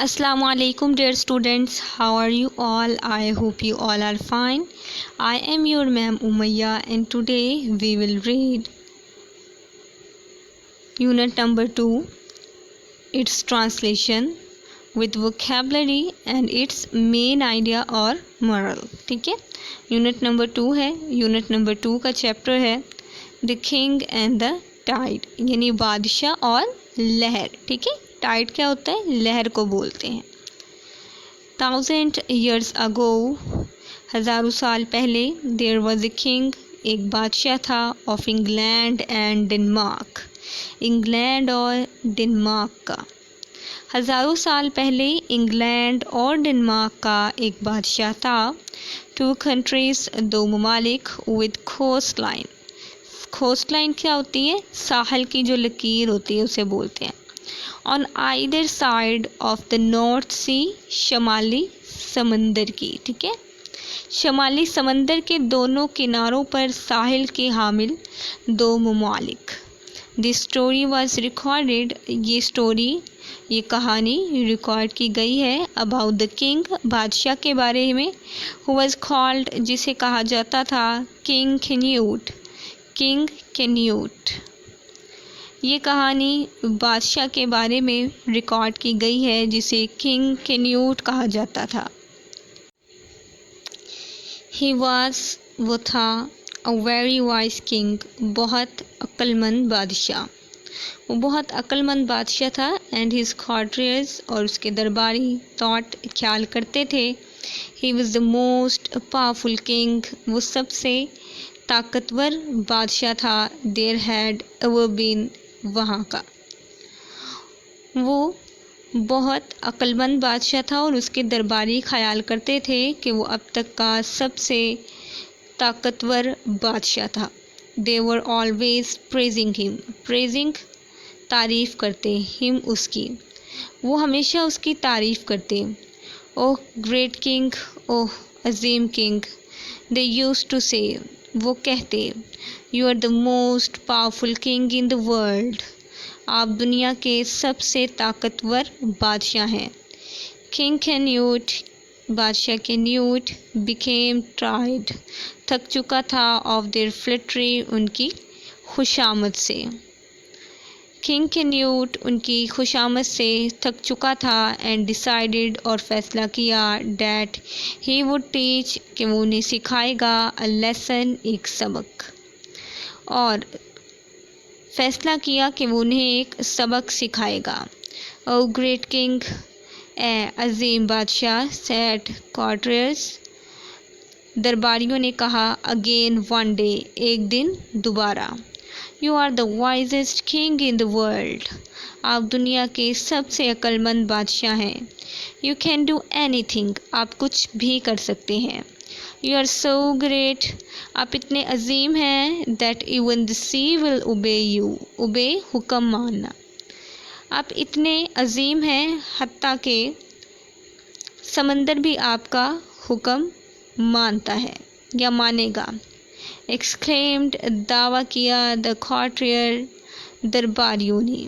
Assalamu alaikum dear students, how are you all? I hope you all are fine. I am your ma'am Umayya and today we will read unit number 2, its translation with vocabulary and its main idea or moral. ठीक है, unit number 2 है। Unit number 2 का chapter है the king and the tide, यानी बादशाह और लहर। ठीक है, टाइड क्या होता है? लहर को बोलते हैं। 1000 years ago, हज़ारों साल पहले, देयर वॉज ए किंग, एक बादशाह था, of England and Denmark, England और डेनमार्क का। हज़ारों साल पहले इंग्लैंड और डेनमार्क का एक बादशाह था। 2 countries, 2 ममालिक, with coastline. Coastline क्या होती है? साहल की जो लकीर होती है उसे बोलते हैं। On either side of the North Sea, शमाली समंदर की। ठीक है, शमाली समंदर के दोनों किनारों पर साहिल के हामिल 2 ममालिक। दिस स्टोरी वॉज रिकॉर्डेड, ये कहानी रिकॉर्ड की गई है। अबाउट द किंग, बादशाह के बारे में। हु वॉज कॉल्ड, जिसे कहा जाता था किंग कैन्यूट, किंग कैन्यूट। ये कहानी बादशाह के बारे में रिकॉर्ड की गई है जिसे किंग कैन्यूट कहा जाता था। ही वॉज, वो था, अ वेरी वाइज किंग, बहुत अक्लमंद बादशाह। वो बहुत अक्लमंद बादशाह था। एंड हिज कॉर्टियर्स, और उसके दरबारी, थॉट, ख्याल करते थे। He was the most powerful king, वो सबसे ताकतवर बादशाह था। देयर हैड एवर बीन, वहाँ का। वो बहुत अक्लमंद बादशाह था और उसके दरबारी ख्याल करते थे कि वो अब तक का सबसे ताकतवर बादशाह था। They were always praising him, praising तारीफ़ करते, हिम उसकी, वो हमेशा उसकी तारीफ़ करते। ओह ग्रेट किंग, ओह अजीम king, they used to say, वो कहते, you are the most powerful king in the world, आप दुनिया के सबसे ताकतवर बादशाह हैं। किंग कैन्यूट, बादशाह कैन्यूट, बिकेम टायर्ड, थक चुका था, ऑफ देयर फ्लैटरी, उनकी खुशामद से। किंग कैन्यूट उनकी खुशामद से थक चुका था। एंड डिसाइडेड, और फैसला किया, डैट ही वुड टीच, कि वो उन्हें सिखाएगा, अ लेसन, एक सबक। और फैसला किया कि वो उन्हें एक सबक सिखाएगा। ओ ग्रेट किंग, ए अजीम बादशाह, सेड कॉर्टियर्स, दरबारियों ने कहा, अगेन वन डे, एक दिन दोबारा। You are the wisest king in the world, आप दुनिया के सबसे अक्लमंद बादशाह हैं। यू कैन डू एनीथिंग, आप कुछ भी कर सकते हैं। यू आर सो ग्रेट, आप इतने अजीम हैं, that even the sea will obey you, obey हुक्म मानना, आप इतने अजीम हैं हत्ता के समंदर भी आपका हुक्म मानता है या मानेगा। एक्सक्लेम्ड, दावा किया, द कॉर्टियर, दरबारियों ने।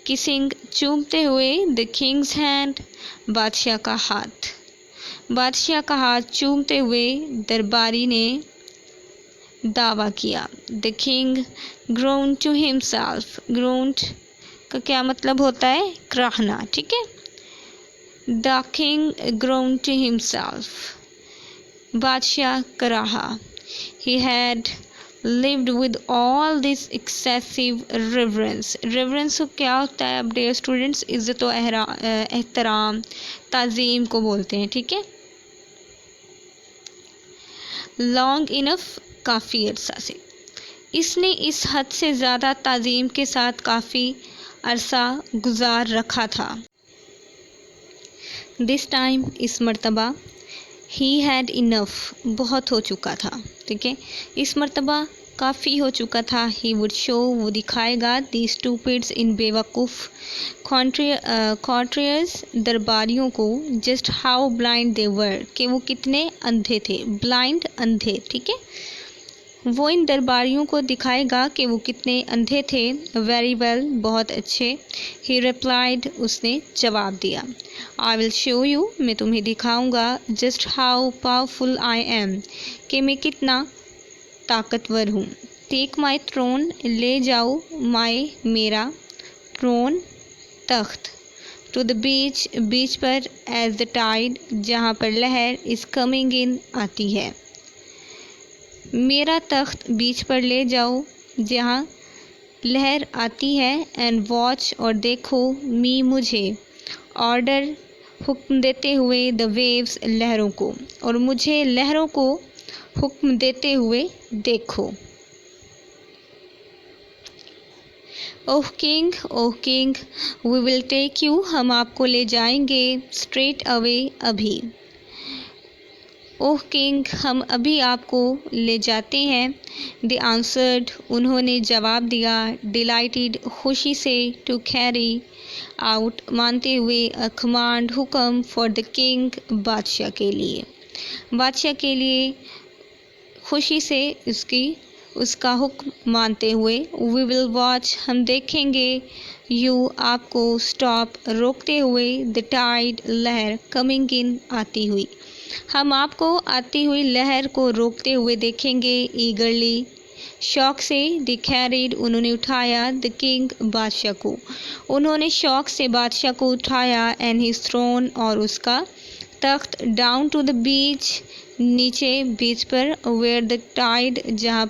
किसिंग, चूमते हुए, द किंग्स हैंड, बादशाह का हाथ, बादशाह का हाथ चूमते हुए दरबारी ने दावा किया। The king groaned to himself, groaned का क्या मतलब होता है? कराहना। ठीक है, the king groaned to himself, बादशाह कराहा। He had lived with all this excessive reverence, reverence को क्या होता है अब डियर स्टूडेंट्स? इज़्ज़त व एहतराम, ताज़ीम को बोलते हैं। ठीक है, लॉन्ग इनफ, काफ़ी अरसा से, इसने इस हद से ज़्यादा ताज़ीम के साथ काफ़ी अरसा गुजार रखा था। दिस टाइम, इस मर्तबा, ही हैड इनफ, बहुत हो चुका था। ठीक है, इस मर्तबा काफ़ी हो चुका था। ही वुड शो, वो दिखाएगा, दी स्टूपिड्स, इन बेवकूफ़ कॉर्टियर्स, दरबारियों को, जस्ट हाउ ब्लाइंड दे वर, कि वो कितने अंधे थे। ब्लाइंड, अंधे। ठीक है, वो इन दरबारियों को दिखाएगा कि वो कितने अंधे थे। वेरी वेल, बहुत अच्छे। ही रिप्लाइड, उसने जवाब दिया। आई विल शो यू, मैं तुम्हें दिखाऊंगा। Just how powerful I am, कि मैं कितना ताकतवर हूँ। टेक माई थ्रोन, ले जाओ माई, मेरा, थ्रोन, तख्त, टू द बीच, बीच पर, एज द टाइड, जहाँ पर लहर, इज कमिंग इन, आती है। मेरा तख्त बीच पर ले जाओ जहाँ लहर आती है। एंड वॉच, और देखो, मी, मुझे, ऑर्डर, हुक्म देते हुए, द वेव्स, लहरों को, और मुझे लहरों को हुक्म देते हुए देखो। Oh king, we will take you, हम आपको ले जाएंगे, स्ट्रेट अवे, अभी। ओह किंग, हम अभी आपको ले जाते हैं। दे आंसर्ड, उन्होंने जवाब दिया। डिलाइटेड, खुशी से। टू कैरी आउट, मानते हुए। अ कमांड, हुक्म। फॉर द किंग, बादशाह के लिए, बादशाह के लिए खुशी से उसका हुक्म मानते हुए। वी विल वॉच, हम देखेंगे। यू, आपको। स्टॉप, रोकते हुए। द टाइड, लहर। कमिंग इन, आती हुई, हम आपको आती हुई लहर को रोकते हुए देखेंगे। ईगरली, शौक से। द कैरिड, उन्होंने उठाया। द किंग, बादशाह को, उन्होंने शौक से बादशाह को उठाया। एंड हिज थ्रोन, और उसका तख्त। डाउन टू द बीच, नीचे, बीच पर। वेयर द टाइड, जहाँ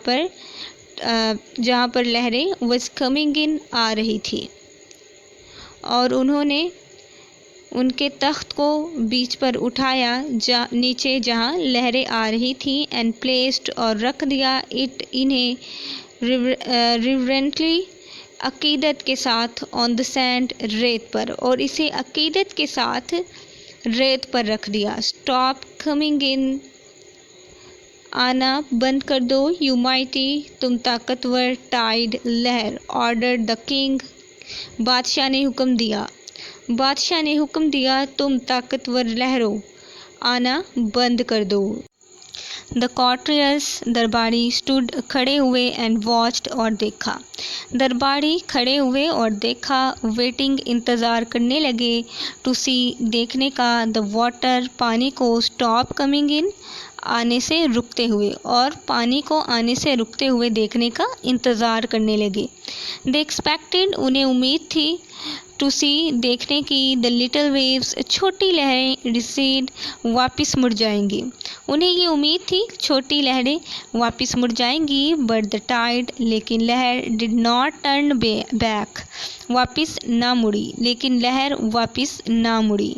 पर लहरें, वॉज कमिंग इन, आ रही थी, और उन्होंने उनके तख्त को बीच पर उठाया, नीचे जहाँ लहरें आ रही थी। एंड प्लेस्ड, और रख दिया। इट, इन्हें। रिवरेंटली, अकीदत के साथ। ऑन द सैंड, रेत पर, और इसे अकीदत के साथ रेत पर रख दिया। स्टॉप कमिंग इन, आना बंद कर दो। यू माइटी, तुम ताकतवर। टाइड, लहर। ऑर्डर द किंग, बादशाह ने हुक्म दिया, बादशाह ने हुक्म दिया, तुम ताकतवर लहरों, आना बंद कर दो। द कॉर्टियर्स, दरबारी। स्टूड, खड़े हुए। एंड वॉच्ड, और देखा। दरबारी खड़े हुए और देखा। वेटिंग, इंतज़ार करने लगे। टू सी, देखने का। द वाटर, पानी को। स्टॉप कमिंग इन, आने से रुकते हुए, और पानी को आने से रुकते हुए देखने का इंतज़ार करने लगे। दे एक्सपेक्टेड, उन्हें उम्मीद थी। टू सी, देखने की। द लिटिल वेव्स, छोटी लहरें। रिसीड, वापस मुड़ जाएंगी, उन्हें ये उम्मीद थी छोटी लहरें वापस मुड़ जाएंगी। बट द टाइड, लेकिन लहर। डिड नॉट टर्न बैक, वापस ना मुड़ी, लेकिन लहर वापस ना मुड़ी।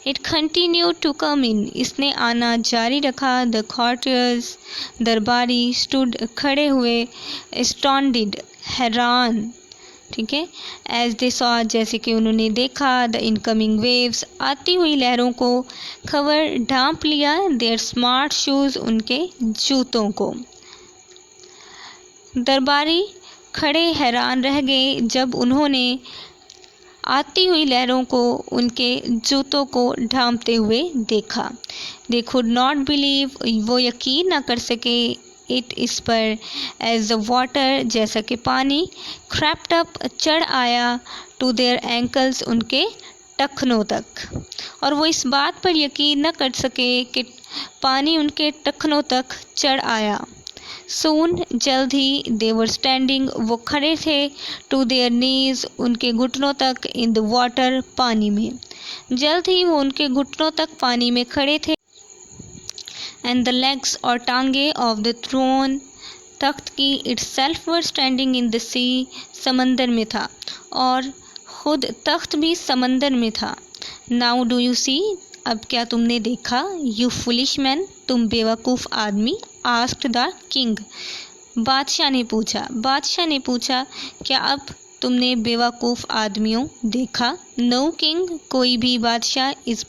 इट कंटिन्यू टू कम इन, इसने आना जारी रखा। द कॉर्टियर्स, दरबारी। स्टूड, खड़े हुए। स्टॉन्डिड, हैरान, ठीक है। एज दे सॉ, जैसे कि उन्होंने देखा। द इनकमिंग वेव्स, आती हुई लहरों को। खबर, ढांप लिया। देयर स्मार्ट शूज़, उनके जूतों को। दरबारी खड़े हैरान रह गए जब उन्होंने आती हुई लहरों को उनके जूतों को ढांपते हुए देखा। दे कुड नॉट बिलीव, वो यकीन ना कर सके। इट, इस पर। एज द वाटर, जैसा कि पानी। क्रैप्ड अप, चढ़ आया। टू देयर एंकल्स, उनके टखनों तक, और वो इस बात पर यकीन न कर सके कि पानी उनके टखनों तक चढ़ आया। सून, जल्द ही। दे वर स्टैंडिंग, वो खड़े थे। टू देयर नीज, उनके घुटनों तक। इन द वाटर, पानी में। जल्द ही वो उनके घुटनों तक पानी में खड़े थे। एंड द लेग्स, और टांगे। ऑफ द थ्रोन, तख्त की। Itself were standing in the sea, समंदर में था, और खुद तख्त भी समंदर में था। नाउ डू यू सी, अब क्या तुमने देखा। यू फुलिश मैन, तुम बेवकूफ़ आदमी। आस्क्ड द किंग, बादशाह ने पूछा। बादशाह ने पूछा, क्या अब तुमने बेवकूफ़ आदमियों देखा। नो किंग, कोई भी बादशाह। इज़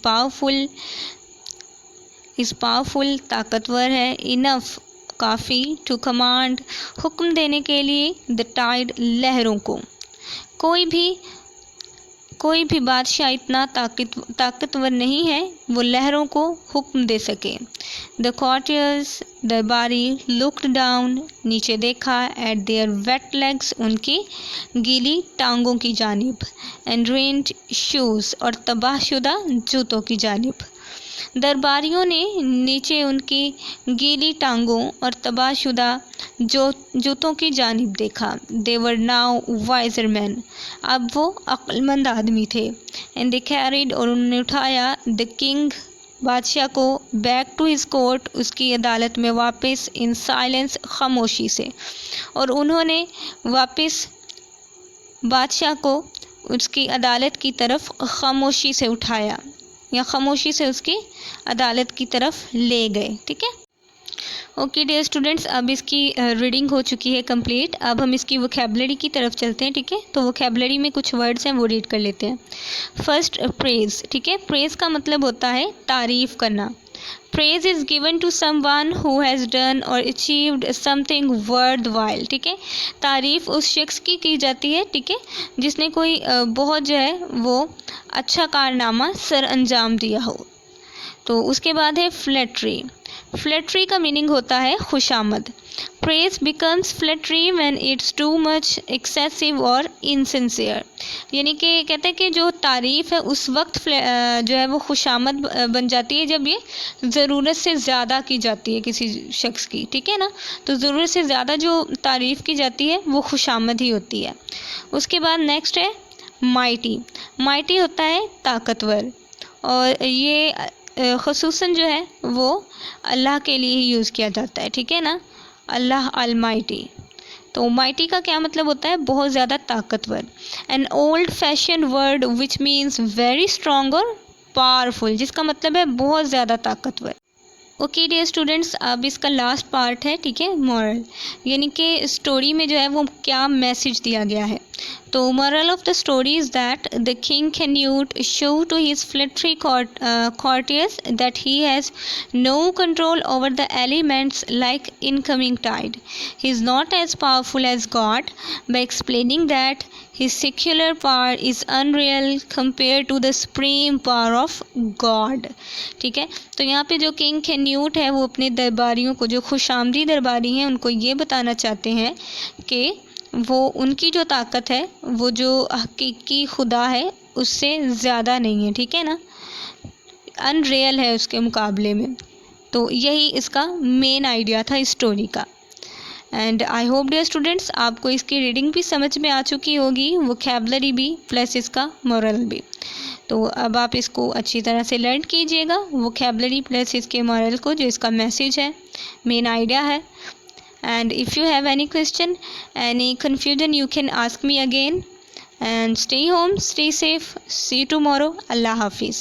पावरफुल, ताकतवर है। इनफ, काफ़ी। टू कमांड, हुक्म देने के लिए। द टाइड, लहरों को। कोई भी बादशाह इतना ताकतवर नहीं है वो लहरों को हुक्म दे सके। द कॉर्टियर्स दरबारी लुक्ड डाउन, नीचे देखा, एट देयर वेट लेग्स, उनकी गीली टांगों की जानिब, एंड रेंट शूज़, और तबाहशुदा जूतों की जानिब। दरबारियों ने नीचे उनकी गीली टांगों और तबाहशुदा जूतों की जानिब देखा। दे वर नाउ वाइजर मैन, अब वो अक्लमंद आदमी थे। एंड दे कैरिड, और उन्होंने उठाया, द किंग, बादशाह को, बैक टू हिज कोर्ट, उसकी अदालत में वापस, इन साइलेंस, खामोशी से। और उन्होंने वापस बादशाह को उसकी अदालत की तरफ खामोशी से उठाया, या खामोशी से उसकी अदालत की तरफ ले गए। ठीक है, ओके डियर स्टूडेंट्स, अब इसकी रीडिंग हो चुकी है कंप्लीट। अब हम इसकी वोकैबुलरी की तरफ चलते हैं। ठीक है, तो वोकैबुलरी में कुछ वर्ड्स हैं वो रीड कर लेते हैं। First, praise. ठीक है, प्रेज का मतलब होता है तारीफ़ करना। Praise is given to someone who has done और अचीव्ड समथिंग वर्थ वाइल। ठीक है, तारीफ़ उस शख्स की जाती है, ठीक है, जिसने कोई बहुत जो है वो अच्छा कारनामा सर अंजाम दिया हो। तो उसके बाद है फ्लैटरी। फ्लैटरी का मीनिंग होता है खुशामद। Praise becomes flattery when it's too much excessive और इनसिंसियर। यानी कि कहते हैं कि जो तारीफ़ है उस वक्त जो है वो खुशामद बन जाती है जब ये ज़रूरत से ज़्यादा की जाती है किसी शख्स की। ठीक है ना, तो ज़रूरत से ज़्यादा जो तारीफ़ की जाती है वो खुशामद ही होती है। उसके बाद नेक्स्ट है माइटी। माइटी होता है ताकतवर, और ये ख़ुसूसन जो है वो अल्लाह के लिए ही यूज़ किया जाता है। ठीक है ना, अल्लाह अलमाइटी। तो माइटी का क्या मतलब होता है? बहुत ज़्यादा ताकतवर। An old fashion word which means very strong और पावरफुल, जिसका मतलब है बहुत ज़्यादा ताकतवर। ओके डियर स्टूडेंट्स, अब इसका लास्ट पार्ट है, ठीक है, मॉरल, यानी कि स्टोरी में जो है वो क्या मैसेज दिया गया है। तो moral of the story is that the king Canute showed to his flattery courtiers that he has no control over the elements like incoming tide. He is not as powerful as God, by explaining that his secular power is unreal compared to the supreme power of God. ठीक है, तो यहाँ पे जो king Canute है वो अपने दरबारियों को, जो खुशामदी दरबारी हैं, उनको ये बताना चाहते हैं कि वो उनकी जो ताकत है वो जो हकीकी खुदा है उससे ज़्यादा नहीं है। ठीक है ना, अनरियल है उसके मुकाबले में। तो यही इसका मेन आइडिया था इस स्टोरी का। And I hope dear students आपको इसकी रीडिंग भी समझ में आ चुकी होगी, वोकैबुलरी भी प्लस इसका मोरल भी। तो अब आप इसको अच्छी तरह से लर्न कीजिएगा, वोकैबुलरी प्लस इसके मोरल को, जो इसका मैसेज है, मेन आइडिया है। And if you have any question, any confusion, you can ask me again. And stay home, stay safe. See you tomorrow. Allah Hafiz.